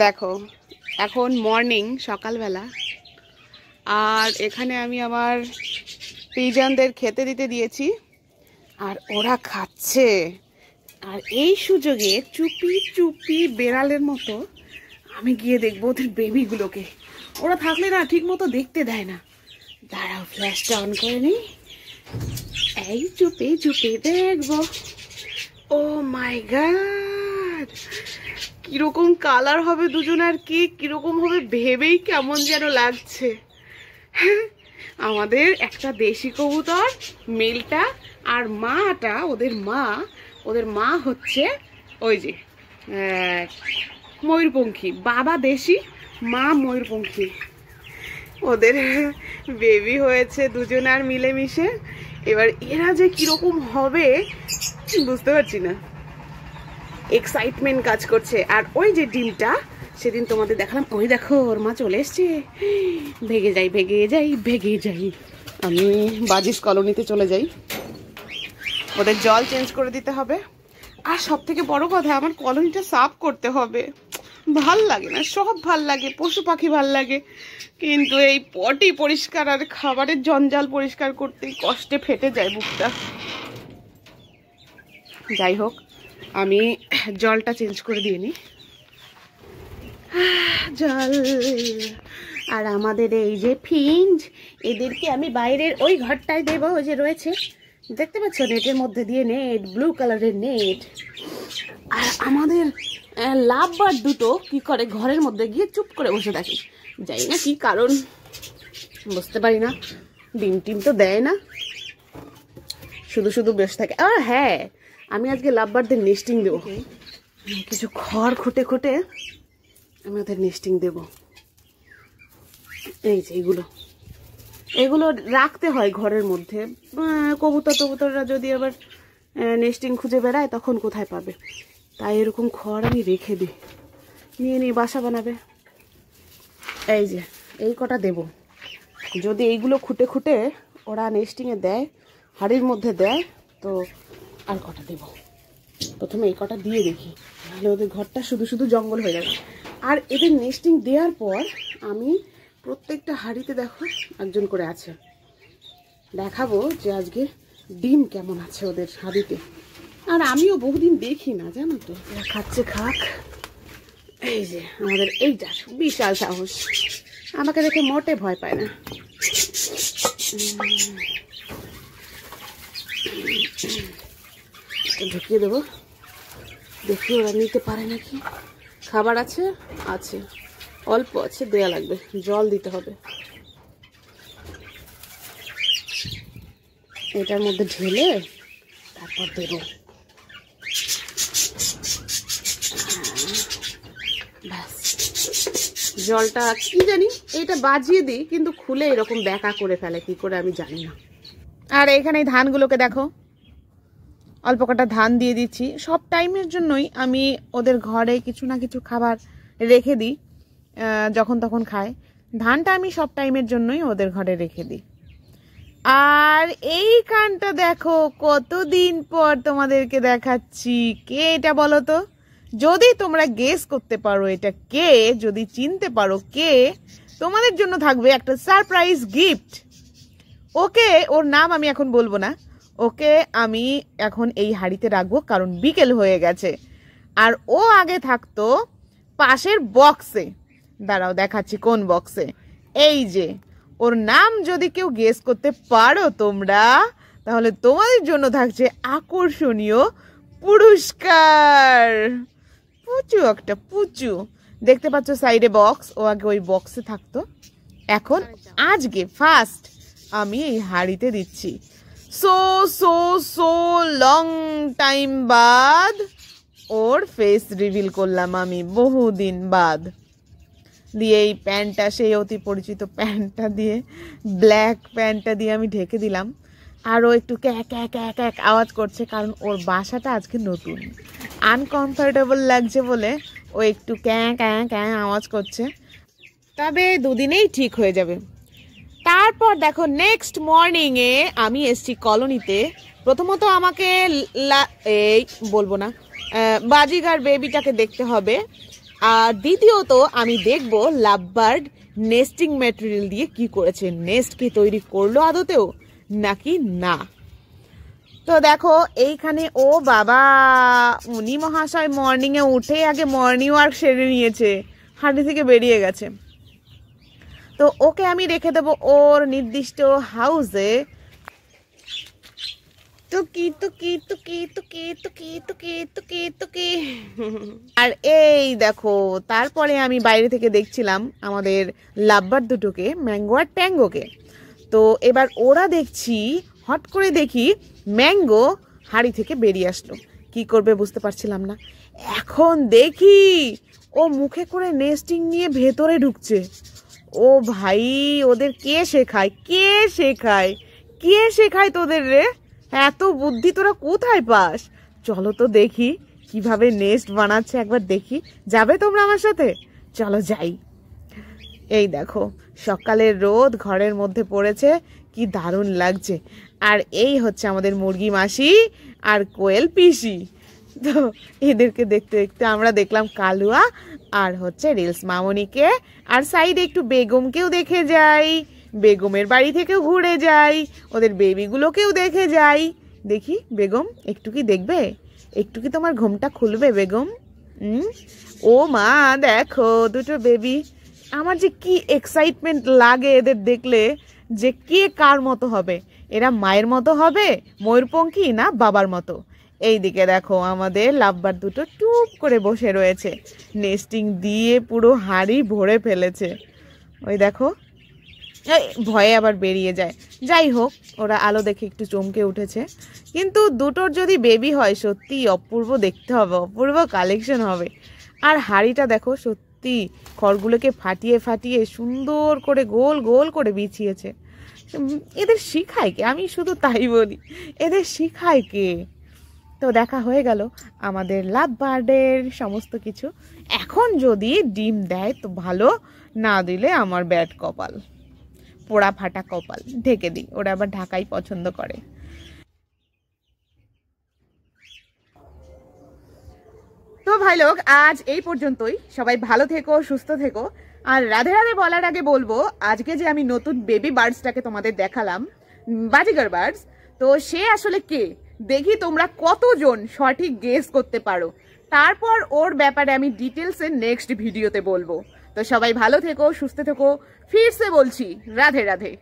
দেখো এখন মর্নিং সকালবেলা, আর এখানে আমি আমার পিজনদের খেতে দিতে দিয়েছি আর ওরা খাচ্ছে। আর এই সুযোগে চুপি চুপি বেড়ালের মতো আমি গিয়ে দেখবো ওদের বেবিগুলোকে। ওরা থাকলে না ঠিক মতো দেখতে দেয় না। দাঁড়াও, ফ্ল্যাশটা অন করে নিই। এই চুপি চুপি দেখবো। ও মাই গড, কিরকম কালার হবে দুজনের, কি কিরকম হবে ভেবেই কেমন যেন লাগছে। আমাদের একটা দেশি কবুতর মেলটা, আর মাটা ওদের মা হচ্ছে ওই যে ময়ূরপঙ্খী। বাবা দেশি, মা ময়ূরপঙ্খী। ওদের বেবি হয়েছে দুজনার মিলেমিশে। এবার এরা যে কিরকম হবে বুঝতে পারছি না, এক্সাইটমেন্ট কাজ করছে। আর ওই যে ডিমটা সেদিন তোমাদের দেখালাম, ওই দেখো ওর মা চলে এসছে। ভেগে যাই ভেগে যাই ভেগে যাই। আমি বাজিস কলোনিতে চলে যাই, ওদের জল চেঞ্জ করে দিতে হবে। আর সব থেকে বড় কথা, আমার কলোনিটা সাফ করতে হবে। ভাল লাগে না, সব ভাল লাগে, পশু পাখি ভাল লাগে, কিন্তু এই পটি পরিষ্কার আর খাবারের জঞ্জাল পরিষ্কার করতেই কষ্টে ফেটে যায় বুকটা। যাই হোক, আমি জলটা চেঞ্জ করে দিয়ে নিই। জল। আর আমাদের এই যে ফিঞ্চ, এদেরকে আমি বাইরের ওই ঘরটায় দেবো, ওই যে রয়েছে দেখতে পাচ্ছ, নেটের মধ্যে দিয়ে, নেট ব্লু কালারের নেট। আর আমাদের লাভ বার্ড দুটো কি করে ঘরের মধ্যে গিয়ে চুপ করে বসে থাকে, যাই না কি কারণ বুঝতে পারি না। ডিম টিম তো দেয় না, শুধু শুধু বসে থাকে। আর হ্যাঁ, আমি আজকে লাভ বার্ডদের নেস্টিং দেবো, কিছু খড় খুঁটে খুঁটে আমি ওদের নেস্টিং দেবো। এই যে এগুলো রাখতে হয় ঘরের মধ্যে। কবুতররা যদি আবার নেস্টিং খুঁজে বেড়ায় তখন কোথায় পাবে, তাই এরকম খড় আমি রেখে দিই, নিয়ে বাসা বানাবে। এই যে এই কটা দেব, যদি এইগুলো খুঁটে খুঁটে ওরা নেস্টিংয়ে দেয়, হাড়ির মধ্যে দেয়, তো আর কটা দেব। প্রথমে এই কটা দিয়ে দেখি, নাহলে ওদের ঘরটা শুধু শুধু জঙ্গল হয়ে যাবে। আর এদের নেস্টিং দেওয়ার পর আমি প্রত্যেকটা হাঁড়িতে দেখো একজন করে আছে, দেখাবো যে আজকে ডিম কেমন আছে ওদের হাঁড়িতে। আর আমিও বহুদিন দেখি না, জানো তো, এরা খাচ্ছে খাক। এই যে আমাদের এইটা বিশাল সাহস, আমাকে দেখে মোটে ভয় পায় না। ঢুকিয়ে দেবো, দেখি ওরা নিতে পারে নাকি। খাবার আছে, অল্প আছে, দেয়া লাগবে, জল দিতে হবে। এটার মধ্যে ঢেলে তারপর দেব। ব্যাস, জলটা কি জানি এইটা বাজিয়ে দিই, কিন্তু খুলে এরকম ব্যাকা করে ফেলে কি করে আমি জানি না। আর এখানে ধানগুলোকে দেখো, অল্প কটা ধান দিয়ে দিচ্ছি। সব টাইমের জন্যই আমি ওদের ঘরে কিছু না কিছু খাবার রেখে দিই, যখন তখন খায়। ধানটা আমি সব টাইমের জন্যই ওদের ঘরে রেখে দিই। আর এই কানটা দেখো, কতদিন পর তোমাদেরকে দেখাচ্ছি। কে এটা বলো তো? যদি তোমরা গেস করতে পারো এটা কে, যদি চিনতে পারো কে, তোমাদের জন্য থাকবে একটা সারপ্রাইজ গিফট। ওকে, ওর নাম আমি এখন বলবো না, ওকে আমি এখন এই হাঁড়িতে রাখবো, কারণ বিকেল হয়ে গেছে। আর ও আগে থাকতো পাশের বক্সে, দাঁড়াও দেখাচ্ছি কোন বক্সে। এই যে ওর নাম যদি কেউ গেস করতে পারো তোমরা, তাহলে তোমাদের জন্য থাকছে আকর্ষণীয় পুরস্কার। পুচু, একটা পুচু দেখতে পাচ্ছ সাইডে বক্স, ও আগে ওই বক্সে থাকতো, এখন আজকে ফার্স্ট আমি এই হাঁড়িতে দিচ্ছি। সো লং টাইম বাদ ওর ফেস রিভিল করলাম আমি, বহুদিন বাদ। দিয়ে এই প্যান্টটা, সেই অতি পরিচিত প্যান্টটা দিয়ে, ব্ল্যাক প্যান্টটা দিয়ে আমি ঢেকে দিলাম। আরও একটু ক্যাক ক্যাক ক্যাক ক্যাক আওয়াজ করছে, কারণ ওর বাসাটা আজকে নতুন, আনকমফোর্টেবল লাগছে বলে ও একটু ক্যাঁ ক্যাঁ ক্যাঁ আওয়াজ করছে। তবে দুদিনেই ঠিক হয়ে যাবে। তারপর দেখো নেক্সট মর্নিংয়ে আমি এসছি কলোনিতে। প্রথমত আমাকে এই বলবো না, বাজিগার বেবিটাকে দেখতে হবে। আর দ্বিতীয়ত আমি দেখবো লাভবার্ড নেস্টিং ম্যাটেরিয়াল দিয়ে কি করেছে, নেস্ট কি তৈরি করলো আদতেও নাকি না। তো দেখো এইখানে ও বাবা, উনি মহাশয় মর্নিং এ উঠে আগে মর্নিং ওয়ার্ক সেরে নিয়েছে, হাঁটি থেকে বেরিয়ে গেছে। তো ওকে আমি রেখে দেবো ওর নির্দিষ্ট হাউসে। আর এই দেখো, তারপরে আমি বাইরে থেকে দেখছিলাম আমাদের লাভবার্ড দুটোকে, ম্যাঙ্গো আর ট্যাঙ্গোকে। তো এবার ওরা দেখছি হট করে দেখি ম্যাঙ্গো হাড়ি থেকে বেরিয়ে আসলো, কি করবে বুঝতে পারছিলাম না। এখন দেখি ও মুখে করে নেস্টিং নিয়ে ভেতরে ঢুকছে। ও ভাই, ওদের কে শেখায়, কে শেখায়, কে শেখায় তোদের রে? এত বুদ্ধি তোরা কোথায় পাস? চলো তো দেখি কিভাবে নেস্ট বানাচ্ছে, একবার দেখি। যাবে তোমরা আমার সাথে? চলো যাই। এই দেখো সকালের রোদ ঘরের মধ্যে পড়েছে, কি দারুণ লাগছে। আর এই হচ্ছে আমাদের মুরগি মাসি আর কোয়েল পিসি। তো এদেরকে দেখতে দেখতে আমরা দেখলাম কালুয়া আর হচ্ছে রিলস মামনিকে, আর সাইডে একটু বেগমকেও দেখে যাই, বেগমের বাড়ি থেকেও ঘুরে যাই, ওদের বেবিগুলোকেও দেখে যাই। দেখি বেগম একটু কি দেখবে, একটু কি তোমার ঘুমটা খুলবে বেগম? ও মা দেখো দুটো বেবি। আমার যে কি এক্সাইটমেন্ট লাগে এদের দেখলে, যে কে কার মতো হবে, এরা মায়ের মতো হবে ময়ূরপঙ্খী না বাবার মতো। এই দিকে দেখো আমাদের লাভবার্ড দুটো টুপ করে বসে রয়েছে, নেস্টিং দিয়ে পুরো হাড়ি ভরে ফেলেছে। ওই দেখো ভয়ে আবার বেরিয়ে যায়। যাই হোক, ওরা আলো দেখে একটু চমকে উঠেছে। কিন্তু দুটোর যদি বেবি হয় সত্যি অপূর্ব দেখতে হবে, অপূর্ব কালেকশন হবে। আর হাড়িটা দেখো, সত্যি খড়গুলোকে ফাটিয়ে ফাটিয়ে সুন্দর করে গোল গোল করে বিছিয়েছে। এদের শিখায় কে? আমি শুধু তাই বলি, এদের শিখায় কে? তো দেখা হয়ে গেল আমাদের লাভবার্ডের সমস্ত কিছু। এখন যদি ডিম দেয় তো ভালো, না দিলে আমার ব্যাড কপাল, পোড়া ফাটা কপাল, ঢেকে দিই। ওরা আবার ঢাকাই পছন্দ করে। তো ভাই লোক, আজ এই পর্যন্তই। সবাই ভালো থেকো, সুস্থ থেকো। আর রাধে রাধে বলার আগে বলবো, আজকে যে আমি নতুন বেবি বার্ডসটাকে তোমাদের দেখালাম, বাজিগার বার্ডস, তো সে আসলে কে দেখি তোমরা কতজন সঠিক গেস করতে পারো। তারপর ওর ব্যাপারে আমি ডিটেলসে নেক্সট ভিডিওতে বলবো। তো সবাই ভালো থেকো, সুস্থ থেকো। ফিরসে বলছি রাধে রাধে।